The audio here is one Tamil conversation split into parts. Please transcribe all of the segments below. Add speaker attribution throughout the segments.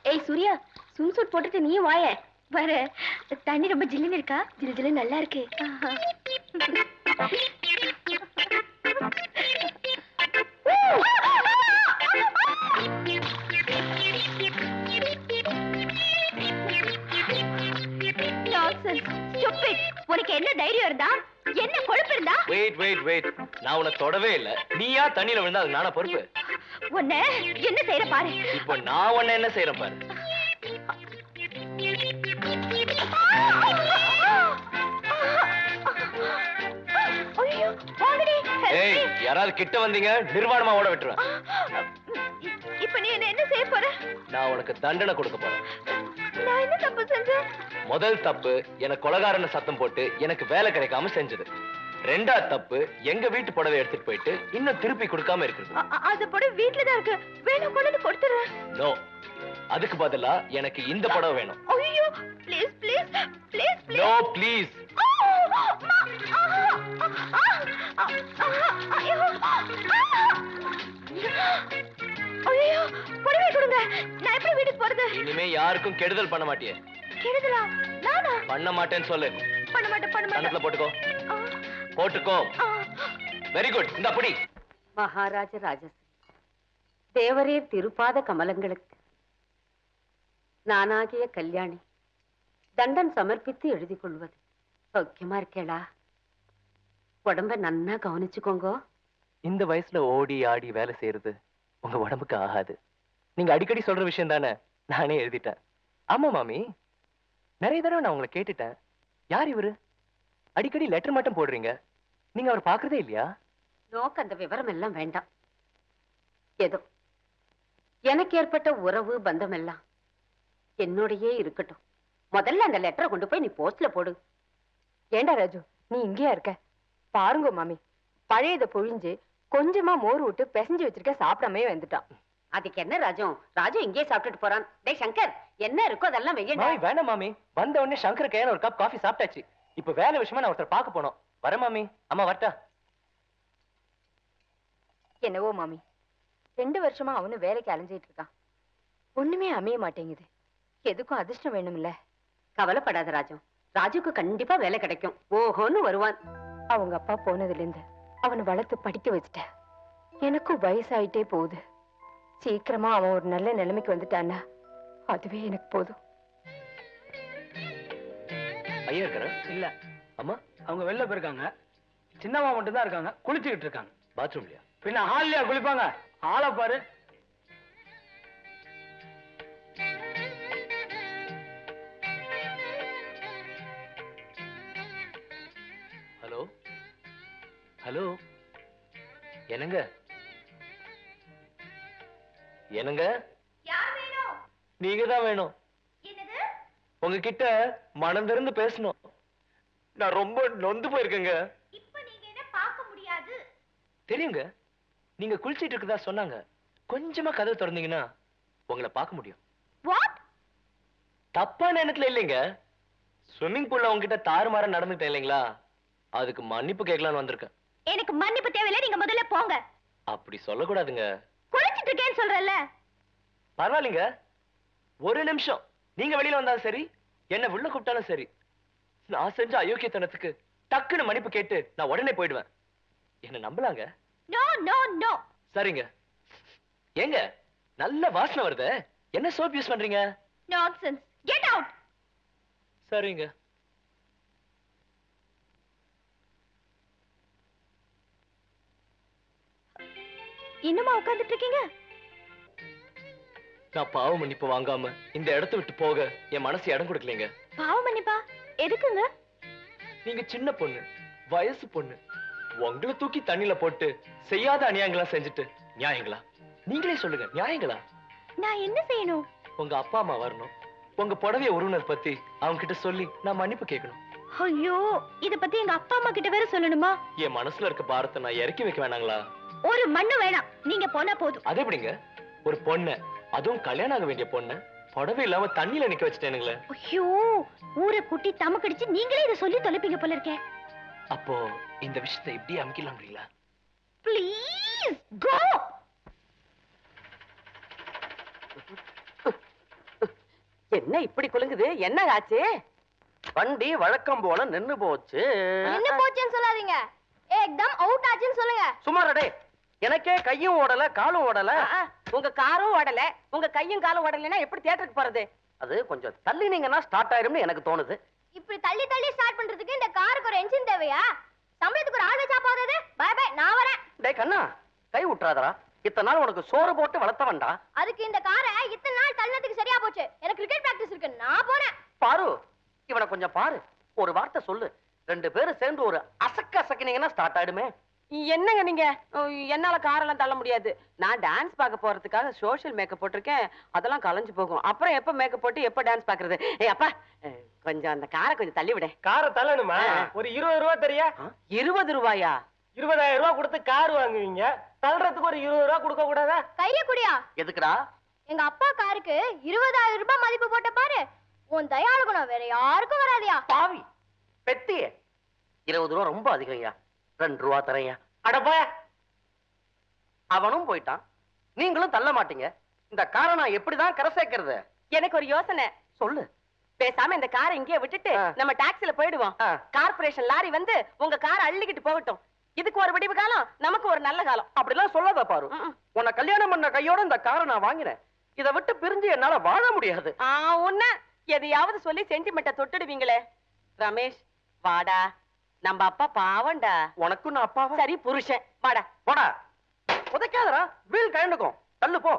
Speaker 1: ஏய் சூர்யா, ஸ்விம் சூட் போட்டுட்டு நீயும் வாயே. வர தண்ணி ரொம்ப ஜில்லுன்னு இருக்கா? ஜில்லு ஜில்லு நல்லா இருக்கு. உனக்கு என்ன தைரியம் இருந்தா, என்ன கொழுப்பு இருந்தா?
Speaker 2: வெயிட் வெயிட் வெயிட், நான் உன்னை தொடவே இல்ல. நீயா தண்ணியில விழுந்தா அது நானா பொறுப்பு?
Speaker 1: உன்னை என்ன செய்யற பாரு.
Speaker 2: இப்போ நான் உன்னை என்ன செய்யறேன் பாரு. ஏய், யாராவது கிட்ட வந்தீங்க நிர்வாணமா ஓட விட்டுருவேன்.
Speaker 1: இப்ப நீ என்ன செய்ய போற?
Speaker 2: நான் உனக்கு தண்டனை கொடுக்க போறேன்.
Speaker 1: நான் என்ன தப்பு செஞ்சேன்?
Speaker 2: முதல் தப்பு எனக்கு கொலகாரன சத்தம் போட்டு எனக்கு வேலை கிடைக்காம செஞ்சது. ரெண்டாவது தப்பு எங்க வீட்டு புடவை எடுத்துட்டு போயிட்டு இன்னும் திருப்பி கொடுக்காம இருக்குது.
Speaker 1: அது புடவை வீட்ல தான் இருக்கு, வேணும் கொண்டு வந்து கொடுத்துறேன்.
Speaker 2: நோ, அதுக்கு பதிலா எனக்கு இந்த புடவை வேணும்.
Speaker 1: ஐயோ please please please please.
Speaker 2: No please.
Speaker 1: ஐயோ புடவை கொடுங்க, நான் எப்படி வீட்டுக்கு போறது?
Speaker 2: இனிமே யாருக்கும் கெடுதல் பண்ண மாட்டியே?
Speaker 1: கெடுதலா? நானா?
Speaker 2: பண்ண மாட்டேன்னு சொல்லு.
Speaker 1: பண்ண மாட்டேன் பண்ண மாட்டேன்.
Speaker 2: கணக்குல போட்டுக்கோ போட்டுக்கோ. Very good. இந்த அப்படி
Speaker 3: மகாராஜ ராஜஸ்ரீ தேவரீர் திருப்பாத கமலங்களுக்கு நானாகிய கல்யாணி தண்டன் சமர்ப்பித்து எழுதி கொள்வது. சௌக்கியமா இருக்கேளா? உடம்ப நன்னா கவனிச்சுக்கோங்க.
Speaker 2: இந்த வயசுல ஓடி ஆடி வேலை செய்யறது உங்க உடம்புக்கு ஆகாது. நீங்க அடிக்கடி சொல்ற விஷயம் தானே, நானே எழுதிட்டேன். ஆமா மாமி, நிறைய தடவை நான் உங்களை கேட்டுட்டேன். யார் இவரு? அடிக்கடி லெட்டர் மட்டும் போடுறீங்க, நீங்க அவர் பாக்குறதே இல்லையா?
Speaker 3: நோக்கு அந்த விவரம் எல்லாம் வேண்டாம். ஏதோ எனக்கு ஏற்பட்ட உறவு பந்தம் எல்லாம் என்னோடையே இருக்கட்டும். முதல்ல அந்த லெட்டரை கொண்டு போய் நீ போஸ்ட்ல போடு.
Speaker 1: ஏண்டா ராஜு, நீ இங்கேயா இருக்க? பாருங்க மாமி, பழையதை பொழிஞ்சு கொஞ்சமா மோர் விட்டு பிசைஞ்சு வச்சிருக்க, சாப்பிடாமே வந்துட்டான்.
Speaker 3: அதுக்கு என்ன ராஜு, ராஜு இங்கேயே சாப்பிட்டுட்டு போறான். டேய் சங்கர், என்ன இருக்கோ அதெல்லாம் வெய்யண்டா.
Speaker 2: வேணாம் மாமி, வந்த உடனே சங்கர் கையால ஒரு கப் காஃபி சாப்பிட்டாச்சு. இப்ப வேலை விஷயமா நான் ஒருத்தர் பார்க்க போனோம். வர மாமி. அம்மா வரட்டா?
Speaker 1: என்னவோ மாமி, 2 வருஷமா அவனு வேலைக்கு அலைஞ்சிட்டு இருக்கான். ஒண்ணுமே அமைய மாட்டேங்குது. எதுக்கும் அதிர்ஷ்டம் வேணும்ல.
Speaker 3: கவலைப்படாத ராஜு, ராஜுக்கு கண்டிப்பா வேலை கிடைக்கும். ஓஹோன்னு வருவான்.
Speaker 1: அவங்க அப்பா போனதுல இருந்து அவனை வளர்த்து படிக்க வச்சுட்ட. எனக்கும் வயசாயிட்டே போகுது. சீக்கிரமா அவன் ஒரு நல்ல நிலைமைக்கு வந்துட்டான்னா அதுவே எனக்கு போதும்.
Speaker 2: ஐயா இருக்கிற
Speaker 4: இல்ல.
Speaker 2: அம்மா
Speaker 4: அவங்க வெளில போயிருக்காங்க. சின்னம்மா மட்டும் தான் இருக்காங்க, குளிச்சுக்கிட்டு இருக்காங்க.
Speaker 2: பாத்ரூம்லயா?
Speaker 4: பின்ன ஹால்லயா குளிப்பாங்க? ஆளை பாரு.
Speaker 2: ஹலோ ஹலோ, என்னங்க என்னங்க? நீங்க தான் வேணும். உங்ககிட்ட மனம் திறந்து பேசணும். நான் ரொம்ப நொந்து போயிருக்கேங்க. தெரியுங்க, நீங்க குளிச்சிட்டு இருக்கதா சொன்னாங்க. கொஞ்சமா கதவு திறந்தீங்கன்னா உங்களை பார்க்க முடியும். தப்பான எண்ணத்துல இல்லைங்க. ஸ்விம்மிங் பூல்ல உங்ககிட்ட தாறுமாறா நடந்துட்டேன் இல்லைங்களா, அதுக்கு மன்னிப்பு கேட்கலான்னு வந்திருக்கேன்.
Speaker 1: எனக்கு மன்னிப்பு தேவையில்லை, நீங்க முதல்ல போங்க.
Speaker 2: அப்படி சொல்லக்கூடாதுங்க.
Speaker 1: குளிச்சிட்டு இருக்கேன்னு சொல்றல.
Speaker 2: பரவாயில்லைங்க, ஒரு நிமிஷம் நீங்க வெளியில வந்தாலும் சரி, என்ன உள்ள கூப்பிட்டாலும் சரி, நான் செஞ்ச அயோக்கியத்தனத்துக்கு டக்குன்னு மன்னிப்பு கேட்டு நான் உடனே போயிடுவேன். என்ன நம்பலாங்க?
Speaker 1: No no no.
Speaker 2: சரிங்க. ஏங்க, நல்ல வாசனை வருது. என்ன சோப் யூஸ் பண்றீங்க?
Speaker 1: நான்சென்ஸ். Get out.
Speaker 2: சரிங்க.
Speaker 1: இன்னுமா உட்கார்ந்துட்டு இருக்கீங்க?
Speaker 2: நான் பாவ மன்னிப்பு வாங்காம இந்த இடத்தை விட்டு போக என் மனசு இடம் கொடுக்கலங்க.
Speaker 1: பாவ மன்னிப்பா? எதுக்குங்க?
Speaker 2: நீங்க சின்ன பொண்ணு, வயசு பொண்ணு. உங்களை தூக்கி தண்ணில போட்டு செய்யாத அநியாயங்களா செஞ்சுட்டு நியாயங்களா? நீங்களே சொல்லுங்க, நியாயங்களா?
Speaker 1: நான் என்ன செய்யணும்?
Speaker 2: உங்க அப்பா அம்மா வரணும், உங்க புடவைய உறவினர் பத்தி அவங்க கிட்ட சொல்லி நான் மன்னிப்பு கேட்கணும்.
Speaker 1: ஐயோ, இத பத்தி எங்க அப்பா அம்மா கிட்ட வேற சொல்லணுமா?
Speaker 2: என் மனசுல இருக்க பாரத்தை நான் இறக்கி வைக்க வேணாங்களா?
Speaker 1: ஒரு மண்ணு வேணாம், நீங்க போனா போதும்.
Speaker 2: அது எப்படிங்க? ஒரு பொண்ணு, அதுவும் கல்யாணம் ஆக வேண்டிய பொண்ணு, புடவை இல்லாம தண்ணியில நிக்க வச்சுட்டேனுங்களே.
Speaker 1: ஐயோ, ஊரை கூட்டி தமக்கடிச்சு நீங்களே இத சொல்லி தொலைப்பீங்க போல இருக்கே.
Speaker 2: அப்போ இந்த விஷயத்தை இப்படி அமைக்கலாம்ங்களா?
Speaker 1: Please go.
Speaker 3: என்ன இப்படி குலுங்குது? என்ன ஆச்சு?
Speaker 5: வண்டி வழக்கம் போல நின்னு போச்சு.
Speaker 1: என்ன போச்சுன்னு சொல்லாதீங்க, ஏக்தம் அவுட் ஆச்சுன்னு சொல்லுங்க.
Speaker 5: சுமாரடே, எனக்கே கையும் ஓடல காலும் ஓடல.
Speaker 3: உங்க காரும் ஓடல, உங்க கையும் காலும் ஓடலைன்னா எப்படி தியேட்டருக்கு போறது?
Speaker 5: அது கொஞ்சம் தள்ளினீங்கன்னா ஸ்டார்ட் ஆயிரும்னு எனக்கு தோணுது.
Speaker 1: இப்படி தள்ளி தள்ளி ஸ்டார்ட் பண்றதுக்கு இந்த காருக்கு ஒரு என்ஜின் தேவையா? சம்பளத்துக்கு ஒரு ஆள் வச்சா போறது. பை பை, நான் வரேன்.
Speaker 5: டேய் கண்ணா, கை விட்டுறாதடா. இத்தனை நாள் உனக்கு சோறு போட்டு வளர்த்தவன்டா.
Speaker 1: அதுக்கு இந்த காரை இத்தனை நாள் தள்ளினதுக்கு சரியா போச்சு. எனக்கு கிரிக்கெட் பிராக்டிஸ் இருக்கு, நான் போறேன்.
Speaker 5: பாரு, இவனை கொஞ்சம் பாரு. ஒரு வார்த்தை சொல்லு, 2 பேரும் சேர்ந்து ஒரு அசக்கினீங்கன்னா ஸ்டார்ட் ஆயிடுமே.
Speaker 3: என்னங்க நீங்க? என்னால காரெல்லாம் தள்ள முடியாது. நான் டான்ஸ் பார்க்க போறதுக்காக சோஷியல் மேக்கப் போட்டிருக்கேன். அதெல்லாம் கலைஞ்சு போகும். அப்புறம் எப்ப மேக்கப் போட்டு எப்ப டான்ஸ் பாக்குறது? ஏய் அப்பா, கொஞ்சம் அந்த காரை கொஞ்சம் தள்ளி விட.
Speaker 4: காரை தள்ளணுமா? ஒரு 20 ரூபா தெரியா?
Speaker 3: 20 ரூபாயா?
Speaker 4: 20,000 ரூபா கொடுத்து கார் வாங்குவீங்க, தள்ளுறதுக்கு ஒரு 20 ரூபா கொடுக்க கூடாதா?
Speaker 1: கைய குடியா.
Speaker 5: எதுக்குடா?
Speaker 1: எங்க அப்பா காருக்கு 20,000 ரூபாய் மதிப்பு போட்ட பாரு. உன் தயாளு குணம் வேற யாருக்கும் வராதியா?
Speaker 5: பாவி பெத்தியே, 20 ரூபா ரொம்ப அதிகம்யா. 2 ரூபா தரையா.
Speaker 4: அடப்பா,
Speaker 5: அவனும் போயிட்டான், நீங்களும் தள்ள மாட்டீங்க. இந்த காரை நான் எப்படிதான் கரை சேர்க்கிறது?
Speaker 3: எனக்கு ஒரு யோசனை.
Speaker 5: சொல்லு.
Speaker 3: பேசாம இந்த காரை இங்கேயே விட்டுட்டு நம்ம டாக்ஸில போயிடுவோம். கார்ப்பரேஷன் லாரி வந்து உங்க காரை அள்ளிக்கிட்டு போகட்டும். இதுக்கு ஒரு விடிவு காலம், நமக்கு ஒரு நல்ல காலம்.
Speaker 5: அப்படிலாம் சொல்லாத பாரு. உன்னை கல்யாணம் பண்ண கையோட இந்த காரை நான் வாங்கினேன். இதை விட்டு பிரிஞ்சு என்னால வாழ முடியாது.
Speaker 3: உன்ன எதையாவது சொல்லி சென்டிமெண்ட்ட தொட்டுடுவீங்களே. ரமேஷ் வாடா, நம்ம அப்பா பாவண்டா.
Speaker 5: உனக்கும் நான் அப்பாவா?
Speaker 3: சரி புருஷன், வாடா.
Speaker 5: போடா, உதைக்காதடா, வீல் கழண்டுக்கும். தள்ளு போ.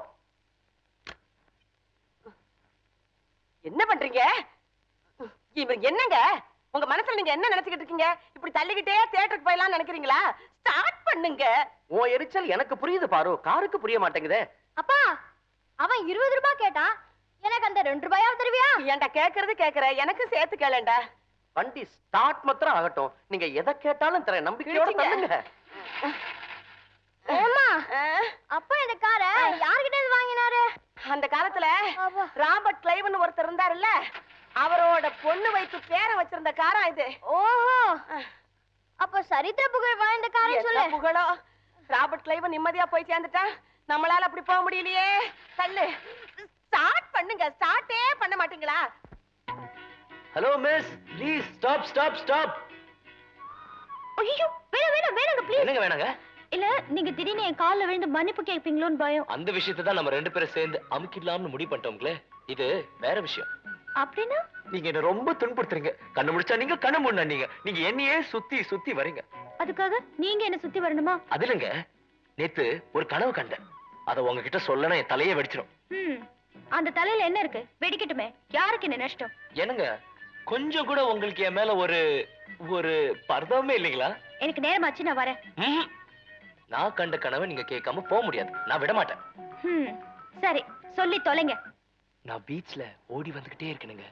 Speaker 3: என்ன பண்றீங்க? இவர் என்னங்க உங்க மனசுல நீங்க என்ன நினைச்சுக்கிட்டு இருக்கீங்க? இப்படி தள்ளிக்கிட்டே தியேட்டருக்கு போயலாம் நினைக்கிறீங்களா? ஸ்டார்ட் பண்ணுங்க.
Speaker 5: உன் எரிச்சல் எனக்கு புரியுது பாரு, காருக்கு புரிய மாட்டேங்குதே.
Speaker 1: அப்பா, அவன் 20 ரூபாய் கேட்டான், எனக்கு அந்த 2 ரூபாயாவது தருவியா?
Speaker 3: ஏன்டா கேக்குறது கேக்குற, எனக்கு சேர்த்து கேளேன்டா.
Speaker 5: வண்டி ஸ்டார்ட் மாத்திரம் ஆகட்டும், நீங்க எதை கேட்டாலும் தரேன், நம்பிக்கையோட தள்ளுங்க.
Speaker 1: ஏம்மா, அப்பா இந்த காரை யார்கிட்ட இருந்து வாங்கினாரு?
Speaker 3: அந்த காலத்துல
Speaker 1: அப்பா.
Speaker 3: ராபர்ட் கிளைவ்னு ஒருத்தர் இருந்தாருல்ல, அவரோட பொண்ணு வைத்து பேரை வச்சிருந்த காரா இது.
Speaker 1: ஓஹோ, அப்ப சரித்திர புகழ் வாழ்ந்த காரை சொல்லு.
Speaker 3: என்ன புகழோ? ராபர்ட் கிளைவ் நிம்மதியா போய் சேர்ந்துட்டா, நம்மளால அப்படி போக முடியலையே. தள்ளு. ஸ்டார்ட் பண்ணுங்க. ஸ்டார்ட்டே பண்ண மாட்டீங்களா?
Speaker 2: Hello miss, please stop stop stop.
Speaker 1: ஐயோ, வேணாங்க ப்ளீஸ்.
Speaker 2: என்னங்க வேணாங்க?
Speaker 1: இல்ல, நீங்க திடீர்னு என் கால்ல விழுந்து மன்னிப்பு கேட்பீங்களோன்னு பயம்.
Speaker 2: அந்த விஷயத்தை தான் நம்ம 2 பேரும் சேர்ந்து அமுக்கிடலாம்னு முடிவு பண்ணிட்டோம்களே. இது வேற விஷயம்.
Speaker 1: அப்படின்னா
Speaker 2: நீங்க என்ன ரொம்ப துன்புறுத்துறீங்க. கண்ணு முடிச்சா நீங்க, கண்ணு மூடினா நீங்க. நீங்க என்னையே சுத்தி சுத்தி வரீங்க.
Speaker 1: அதுக்காக நீங்க என்ன சுத்தி வரணுமா?
Speaker 2: அதுலங்க, நேத்து ஒரு கனவு கண்டேன். அத உங்ககிட்ட சொல்லணும், என் தலையே வெடிச்சிடும்.
Speaker 1: அந்த தலையில என்ன இருக்கு? வெடிக்கட்டுமே, யாருக்கு என்ன நஷ்டம்?
Speaker 2: என்னங்க, கொஞ்சம் கூட உங்களுக்கு என் மேல ஒரு ஒரு பர்வமே இல்லைங்களா?
Speaker 1: எனக்கு நேரமாச்சு, நான் வரேன்.
Speaker 2: நான் கண்ட கனவை நீங்க கேட்காம போக முடியாது, நான் விட மாட்டேன்.
Speaker 1: சரி, சொல்லி தொலைங்க.
Speaker 2: நான் பீச்ல ஓடி வந்துகிட்டே இருக்கணுங்க.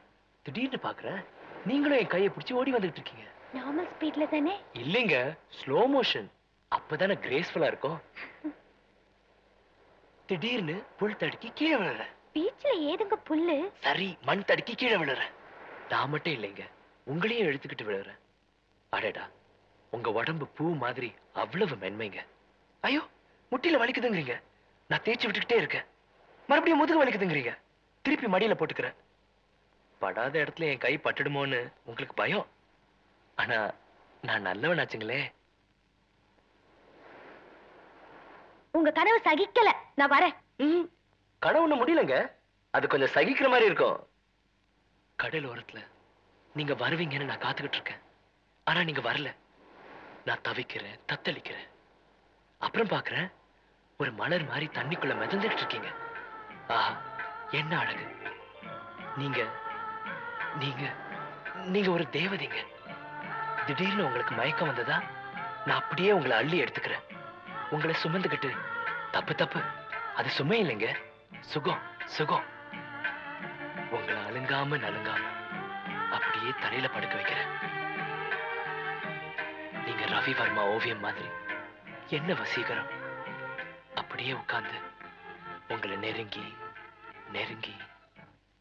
Speaker 2: திடீர்னு பாக்குறேன், நீங்களும் என் கையை பிடிச்சி ஓடி வந்துகிட்டு இருக்கீங்க.
Speaker 1: நார்மல் ஸ்பீட்ல தானே?
Speaker 2: இல்லைங்க, ஸ்லோ மோஷன். அப்பதானே கிரேஸ்ஃபுல்லா இருக்கும். திடீர்னு புல் தடுக்கி கீழே விழுறேன்.
Speaker 1: பீச்ல ஏதுங்க புல்லு?
Speaker 2: சரி, மண் தடுக்கி கீழே விழுறேன். நான் மட்டும் இல்லைங்க, உங்களையும் இழுத்துக்கிட்டு விழுறேன். அடடா, உங்க உடம்பு பூ மாதிரி அவ்வளவு மென்மைங்க. ஐயோ, முட்டில வலிக்குதுங்கிறீங்க. நான் தேய்ச்சி விட்டுக்கிட்டே இருக்கேன். மறுபடியும் முதுகு வலிக்குதுங்கிறீங்க. திருப்பி மடியில போட்டுக்கிறேன். படாத இடத்துல என் கை பட்டுடுமோன்னு உங்களுக்கு பயம். ஆனா நான் நல்லவனாச்சுங்களே.
Speaker 1: உங்க கனவு சகிக்கல, நான் வரேன்.
Speaker 2: கனவுன்னு முடியலங்க, அது கொஞ்சம் சகிக்கிற மாதிரி இருக்கும். கடல் ஓரத்துல நீங்க வருவீங்கன்னு நான் காத்துக்கிட்டு இருக்கேன். ஆனா நீங்க வரல. நான் தவிக்கிறேன், தத்தளிக்கிறேன். அப்புறம் பாக்குறேன், ஒரு மலர் மாதிரி தண்ணிக்குள்ள மிதந்துட்டு இருக்கீங்க. ஆஹா, என்ன அழகு! நீங்க நீங்க நீங்க ஒரு தேவதைங்க. திடீர்னு உங்களுக்கு மயக்கம் வந்ததா, நான் அப்படியே உங்களை அள்ளி எடுத்துக்கிறேன். உங்களை சுமந்துக்கிட்டு, தப்பு அது சுமை இல்லைங்க, சுகம் சுகம். உங்களை அழுங்காம நலுங்காம அப்படியே தலையில படுக்க வைக்கிறேன். நீங்க ரவி வர்மா ஓவியம் மாதிரி என்ன வசீகரம். அப்படியே உட்கார்ந்து உங்களை நெருங்கி நெருங்கி.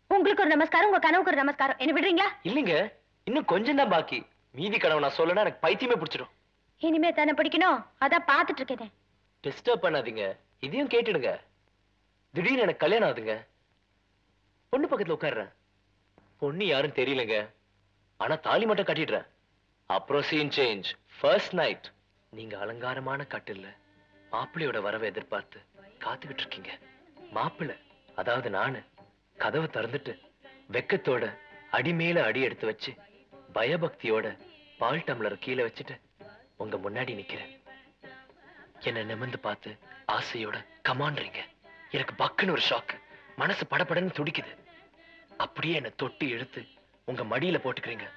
Speaker 1: உங்களுக்கு ஒரு நமஸ்காரம், உங்க கனவுக்கு ஒரு நமஸ்காரம். என்ன விடுறீங்களா?
Speaker 2: இல்லைங்க, இன்னும் கொஞ்சம் தான் பாக்கி. மீதி கனவு நான் சொல்லனா எனக்கு பைத்தியமே பிடிச்சிடும்.
Speaker 1: இனிமே தானே படிக்கணும், அதான் பாத்துட்டு இருக்கேன்.
Speaker 2: டிஸ்டர்ப் பண்ணாதீங்க, இதையும் கேட்டுடுங்க. திடீர்னு எனக்கு கல்யாணம் ஆகுதுங்க. பொண்ணு பக்கத்துல உட்கார்றேன். பொண்ணு யாரும் தெரியலங்க, ஆனா தாலி மட்டும் கட்டிடுறேன். அப்புறம் சீன் சேஞ்ச். ஃபர்ஸ்ட் நைட் நீங்க அலங்காரமான கட்டில்ல மாப்பிள்ளையோட வரவை எதிர்பார்த்து காத்துக்கிட்டு இருக்கீங்க. மாப்பிள்ளை, அதாவது நானு, கதவை திறந்துட்டு வெக்கத்தோட அடி மேல அடி எடுத்து வச்சு பயபக்தியோட பால் டம்ளர் கீழே வச்சுட்டு உங்க முன்னாடி நிக்கிறேன். என்ன நிமிர்ந்து பார்த்து ஆசையோட கமான்றீங்க. எனக்கு பக்குன்னு ஒரு ஷாக். மனசு படபடன்னு துடிக்குது. அப்படியே என்ன தொட்டு இழுத்து உங்க மடியில போட்டுக்கிறீங்க.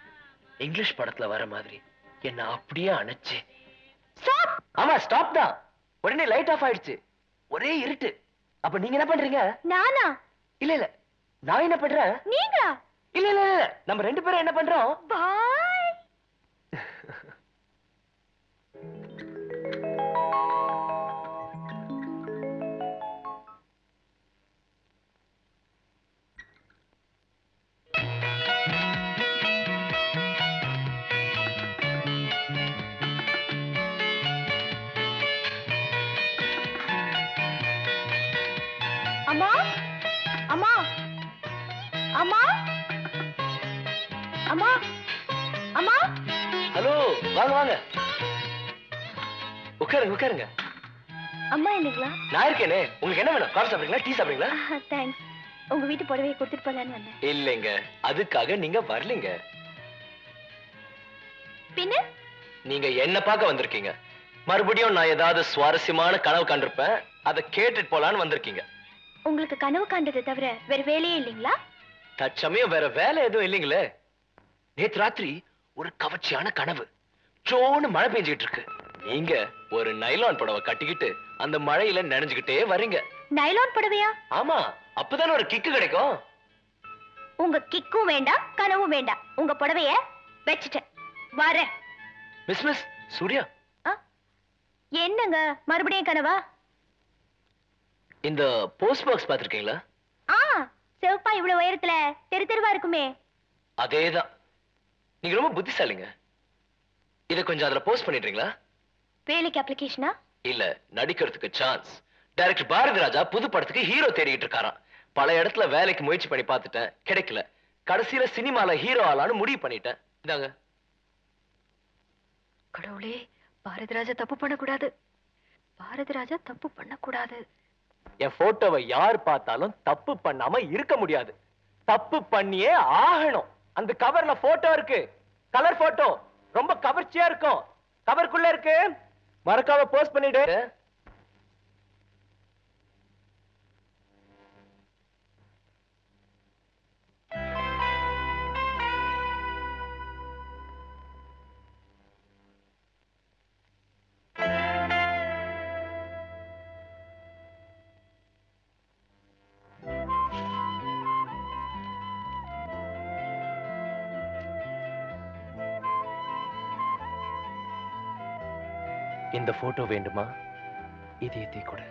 Speaker 2: இங்கிலீஷ் படத்துல வர மாதிரி என்ன அப்படியே அணைச்சு. ஆமா, ஸ்டாப் தான். உடனே லைட் ஆஃப் ஆயிடுச்சு. ஒரே இருட்டு. அப்ப நீங்க என்ன பண்றீங்க?
Speaker 1: நானா?
Speaker 2: இல்ல இல்ல, நான் என்ன பண்றேன்?
Speaker 1: நீங்க?
Speaker 2: இல்ல இல்ல இல்ல, நம்ம ரெண்டு பேரும் என்ன பண்றோம்?
Speaker 1: பாய். அம்மா, அம்மா, அம்மா, அம்மா, அம்மா.
Speaker 2: ஹலோ, வாங்க வாங்க, உட்காருங்க உட்காருங்க.
Speaker 1: அம்மா என்னங்களா?
Speaker 2: நான் இருக்கேனே. உங்களுக்கு என்ன வேணும்? காஃபி சாப்பிடுறீங்களா, டீ சாப்பிடுறீங்களா?
Speaker 1: தேங்க்ஸ். உங்க வீட்டு புடவையை கொடுத்துட்டு போலான்னு வந்தேன்.
Speaker 2: இல்லைங்க, அதுக்காக நீங்க வரலீங்க.
Speaker 1: பின்ன
Speaker 2: நீங்க என்ன பார்க்க வந்திருக்கீங்க. மறுபடியும் நான் ஏதாவது சுவாரஸ்யமான கனவு கண்டிருப்பேன், அதை கேட்டுட்டு போலான்னு வந்திருக்கீங்க.
Speaker 1: உங்களுக்கு கனவு காண்றதை தவிர வேற வேலையே இல்லைங்களா?
Speaker 2: தற்சமயம் வேற வேலை எதுவும் இல்லைங்களே. நேத்து ராத்திரி ஒரு கவர்ச்சியான கனவு. சோன்னு மழை பெஞ்சுக்கிட்டு இருக்கு. நீங்க ஒரு நைலான் புடவை கட்டிக்கிட்டு அந்த மழையில நனைஞ்சுக்கிட்டே வர்றீங்க.
Speaker 1: நைலான் புடவையா?
Speaker 2: ஆமா, அப்பதானே ஒரு கிக்கு கிடைக்கும்.
Speaker 1: உங்க கிக்கும் வேண்டாம், கனவும் வேண்டாம். உங்க புடவைய வச்சுட்டேன், வரேன்.
Speaker 2: மிஸ் சூர்யா,
Speaker 1: என்னங்க மறுபடியும் கனவா?
Speaker 2: இந்த போஸ்ட் பாக்ஸ் பாத்திருக்கீங்களா?
Speaker 1: சிவப்பா இவ்வளவு உயரத்துல தெரு தெருவா இருக்குமே.
Speaker 2: அதேதான். நீங்க ரொம்ப புத்திசாலிங்க. இத கொஞ்சம் அதுல போஸ்ட் பண்ணிடுறீங்களா?
Speaker 1: வேலைக்கு அப்ளிகேஷனா?
Speaker 2: இல்ல, நடிக்கிறதுக்கு சான்ஸ். டைரக்டர் பாரதி ராஜா புது படத்துக்கு ஹீரோ தேடிட்டு இருக்காராம். பல இடத்துல வேலைக்கு முயற்சி பண்ணி பார்த்துட்டேன், கிடைக்கல. கடைசியில சினிமால ஹீரோ ஆளான்னு முடிவு பண்ணிட்டேன். இந்தாங்க.
Speaker 1: கடவுளே, பாரதிராஜா தப்பு பண்ணக்கூடாது. பாரதிராஜா தப்பு பண்ணக்கூடாது.
Speaker 2: என் போட்டோவை யார் பார்த்தாலும் தப்பு பண்ணாம இருக்க முடியாது. தப்பு பண்ணியே ஆகணும். அந்த கவர்ல போட்டோ இருக்கு, கலர் போட்டோ, ரொம்ப கவர்ச்சியா இருக்கும். கவருக்குள்ள இருக்கு, மறக்காம போஸ்ட் பண்ணிடு. இந்த போட்டோ வேண்டுமா? இதயத்தை கொடு.